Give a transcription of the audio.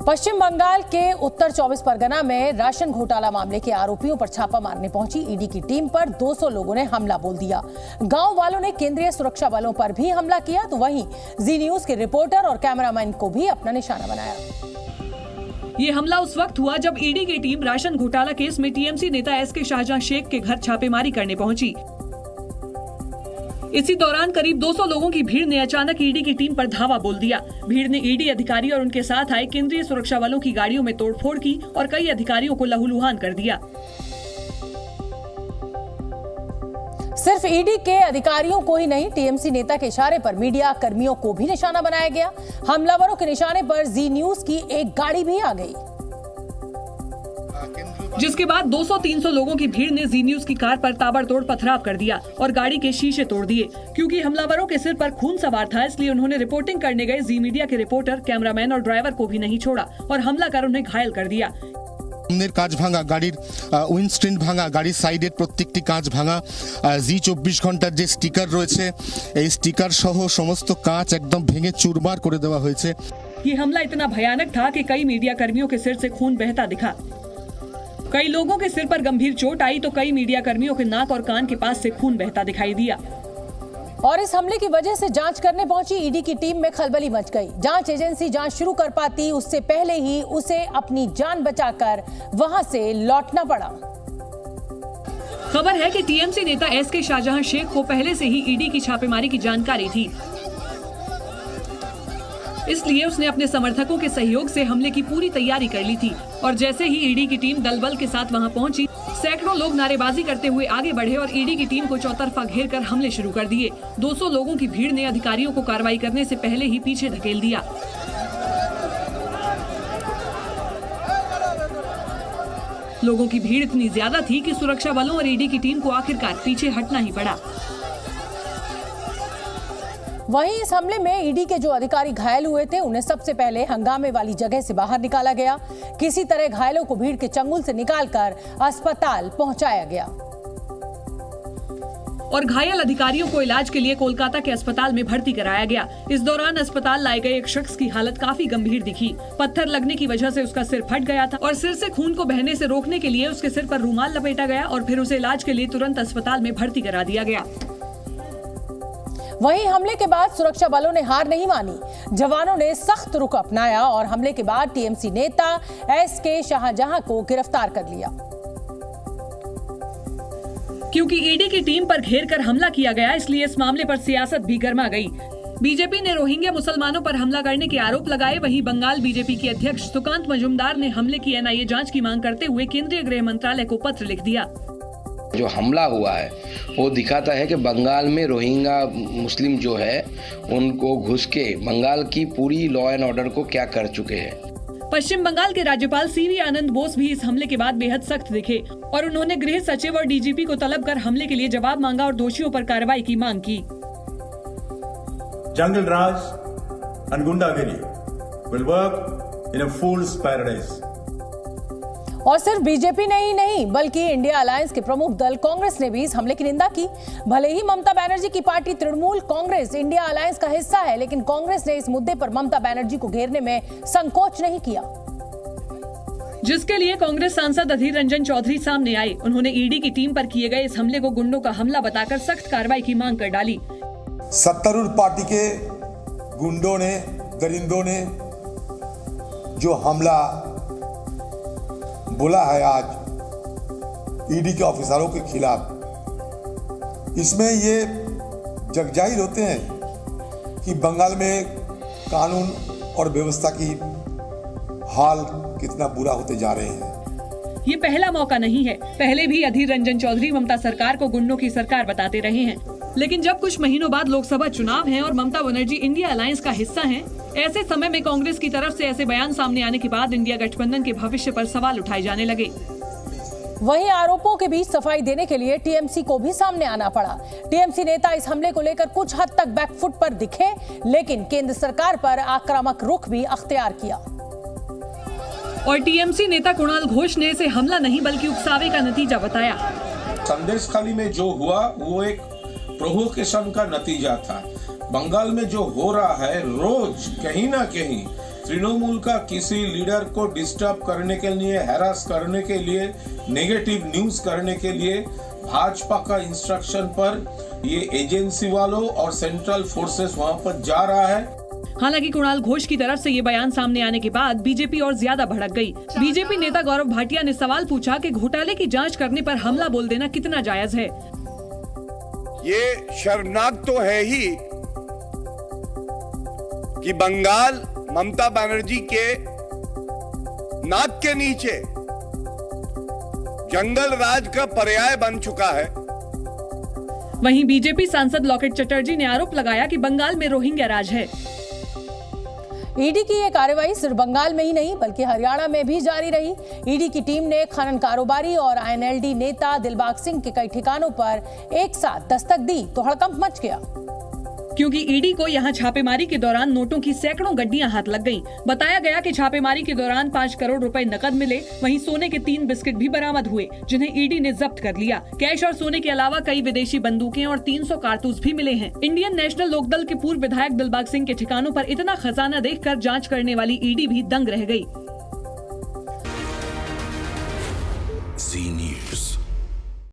पश्चिम बंगाल के उत्तर 24 परगना में राशन घोटाला मामले के आरोपियों पर छापा मारने पहुंची ईडी की टीम पर 200 लोगों ने हमला बोल दिया। गांव वालों ने केंद्रीय सुरक्षा बलों पर भी हमला किया, तो वहीं जी न्यूज के रिपोर्टर और कैमरामैन को भी अपना निशाना बनाया। ये हमला उस वक्त हुआ जब ईडी की टीम राशन घोटाला केस में टीएमसी नेता एसके शाहजहां शेख के घर छापेमारी करने पहुंची। इसी दौरान करीब 200 लोगों की भीड़ ने अचानक ईडी की टीम पर धावा बोल दिया। भीड़ ने ईडी अधिकारी और उनके साथ आए केंद्रीय सुरक्षा बलों की गाड़ियों में तोड़फोड़ की और कई अधिकारियों को लहूलुहान कर दिया। सिर्फ ईडी के अधिकारियों को ही नहीं, टीएमसी नेता के इशारे पर मीडिया कर्मियों को भी निशाना बनाया गया। हमलावरों के निशाने पर जी न्यूज की एक गाड़ी भी आ गई, जिसके बाद 200-300 लोगों की भीड़ ने जी न्यूज की कार पर ताबड़तोड़ पथराव कर दिया और गाड़ी के शीशे तोड़ दिए। क्योंकि हमलावरों के सिर पर खून सवार था, इसलिए उन्होंने रिपोर्टिंग करने गए जी मीडिया के रिपोर्टर, कैमरामैन और ड्राइवर को भी नहीं छोड़ा और हमला कर उन्हें घायल कर दिया। কাজ ভাঙা, গাড়ির উইন্ডস্ক্রিন ভাঙা, গাড়ির সাইডের প্রত্যেকটি কাঁচ ভাঙা, জি 24 ঘন্টার যে স্টিকার রয়েছে এই স্টিকার সহ সমস্ত কাঁচ একদম ভেঙে চুরমার করে দেওয়া হয়েছে। ये हमला इतना भयानक था कि कई मीडिया कर्मियों के सिर से खून बहता दिखा। कई लोगों के सिर पर गंभीर चोट आई तो कई मीडिया कर्मियों के नाक और कान के पास से खून बहता दिखाई दिया। और इस हमले की वजह से जांच करने पहुंची ईडी की टीम में खलबली मच गई। जांच एजेंसी जांच शुरू कर पाती उससे पहले ही उसे अपनी जान बचाकर वहां से लौटना पड़ा। खबर है कि टीएमसी नेता एसके शाहजहां शेख को पहले से ही ईडी की छापेमारी की जानकारी थी, इसलिए उसने अपने समर्थकों के सहयोग से हमले की पूरी तैयारी कर ली थी। और जैसे ही ईडी की टीम दल बल के साथ वहां पहुंची, सैकड़ों लोग नारेबाजी करते हुए आगे बढ़े और ईडी की टीम को चौतरफा घेर कर हमले शुरू कर दिए। 200 लोगों की भीड़ ने अधिकारियों को कार्रवाई करने से पहले ही पीछे धकेल दिया। लोगों की भीड़ इतनी ज्यादा थी कि सुरक्षा बलों और ईडी की टीम को आखिरकार पीछे हटना ही पड़ा। वहीं इस हमले में ईडी के जो अधिकारी घायल हुए थे उन्हें सबसे पहले हंगामे वाली जगह से बाहर निकाला गया। किसी तरह घायलों को भीड़ के चंगुल से निकालकर अस्पताल पहुंचाया गया और घायल अधिकारियों को इलाज के लिए कोलकाता के अस्पताल में भर्ती कराया गया। इस दौरान अस्पताल लाए गए एक शख्स की हालत काफी गंभीर दिखी। पत्थर लगने की वजह से उसका सिर फट गया था और सिर से खून को बहने से रोकने के लिए उसके सिर पर रूमाल लपेटा गया और फिर उसे इलाज के लिए तुरंत अस्पताल में भर्ती करा दिया गया। वहीं हमले के बाद सुरक्षा बलों ने हार नहीं मानी। जवानों ने सख्त रुख अपनाया और हमले के बाद टीएमसी नेता एसके शाहजहां को गिरफ्तार कर लिया। क्योंकि ईडी की टीम पर घेर कर हमला किया गया, इसलिए इस मामले पर सियासत भी गर्मा गई। बीजेपी ने रोहिंग्या मुसलमानों पर हमला करने के आरोप लगाए। वहीं बंगाल बीजेपी के अध्यक्ष सुकांत मजूमदार ने हमले की एनआईए जांच की मांग करते हुए केंद्रीय गृह मंत्रालय को पत्र लिख दिया। जो हमला हुआ है वो दिखाता है कि बंगाल में रोहिंग्या मुस्लिम जो है उनको घुस के बंगाल की पूरी लॉ एंड ऑर्डर को क्या कर चुके हैं। पश्चिम बंगाल के राज्यपाल सीवी आनंद बोस भी इस हमले के बाद बेहद सख्त दिखे और उन्होंने गृह सचिव और डीजीपी को तलब कर हमले के लिए जवाब मांगा और दोषियों पर कार्रवाई की मांग की। जंगल राज and गुंडागिरी will work in a fool's paradise। और सिर्फ बीजेपी ने ही नहीं बल्कि इंडिया अलायंस के प्रमुख दल कांग्रेस ने भी इस हमले की निंदा की। भले ही ममता बनर्जी की party Trinamool Congress India alliance का हिस्सा है, लेकिन कांग्रेस ने इस मुद्दे पर ममता बनर्जी को घेरने में संकोच नहीं किया, जिसके लिए कांग्रेस सांसद अधीर रंजन चौधरी सामने आए। उन्होंने ईडी की टीम पर किए गए इस हमले को गुंडों का हमला बताकर सख्त कार्रवाई की मांग कर डाली। सत्तारूढ़ पार्टी के गुंडों ने, दरिंदों ने जो हमला बोला है आज ईडी के ऑफिसरों के खिलाफ, इसमें ये जगजाहिर होते हैं कि बंगाल में कानून और व्यवस्था की हाल कितना बुरा होते जा रहे हैं। ये पहला मौका नहीं है। पहले भी अधीर रंजन चौधरी ममता सरकार को गुंडों की सरकार बताते रहे हैं, लेकिन जब कुछ महीनों बाद लोकसभा चुनाव हैं और ममता बनर्जी इंडिया अलायंस का हिस्सा हैं, ऐसे समय में कांग्रेस की तरफ से ऐसे बयान सामने आने के बाद इंडिया गठबंधन के भविष्य पर सवाल उठाए जाने लगे। वहीं आरोपों के बीच सफाई देने के लिए टीएमसी को भी सामने आना पड़ा। टीएमसी नेता इस हमले को लेकर कुछ हद तक बैकफुट पर दिखे, लेकिन केंद्र सरकार पर आक्रामक रुख भी अख्तियार किया। और टीएमसी नेता कुणाल घोष ने इसे हमला नहीं बल्कि उकसावे का नतीजा बताया। संदेशखाली में जो हुआ वो एक प्रोवोकेशन का नतीजा था। बंगाल में जो हो रहा है रोज कहीं ना कहीं तृणमूल का किसी लीडर को डिस्टर्ब करने के लिए, हैरास करने के लिए, नेगेटिव न्यूज करने के लिए भाजपा का इंस्ट्रक्शन पर ये एजेंसी वालों और सेंट्रल फोर्सेस वहां पर जा रहा है। हालांकि कुणाल घोष की तरफ से ये बयान सामने आने के बाद बीजेपी और ज्यादा भड़क गई। बीजेपी नेता गौरव भाटिया ने सवाल पूछा कि घोटाले की जांच करने पर हमला बोल देना कितना जायज है। ये शर्मनाक तो है ही कि बंगाल ममता बनर्जी के नाक के नीचे जंगल राज का पर्याय बन चुका है। वहीं बीजेपी सांसद लॉकेट चटर्जी ने आरोप लगाया कि बंगाल में रोहिंग्या राज है। ईडी की ये कार्रवाई सिर्फ बंगाल में ही नहीं बल्कि हरियाणा में भी जारी रही। ईडी की टीम ने खनन कारोबारी और आईएनएलडी नेता दिलबाग सिंह के कई ठिकानों पर एक साथ दस्तक दी तो हड़कंप मच गया, क्योंकि ईडी को यहां छापेमारी के दौरान नोटों की सैकड़ों गड्डियां हाथ लग गईं। बताया गया कि छापेमारी के दौरान 5 करोड़ रुपए नकद मिले। वहीं सोने के 3 बिस्किट भी बरामद हुए जिन्हें ईडी ने जब्त कर लिया। कैश और सोने के अलावा कई विदेशी बंदूकें और 300 कारतूस भी मिले हैं। इंडियन नेशनल लोकदल के पूर्व विधायक दिलबाग सिंह के ठिकानों पर इतना खजाना देखकर जांच करने वाली ईडी भी दंग रह गई।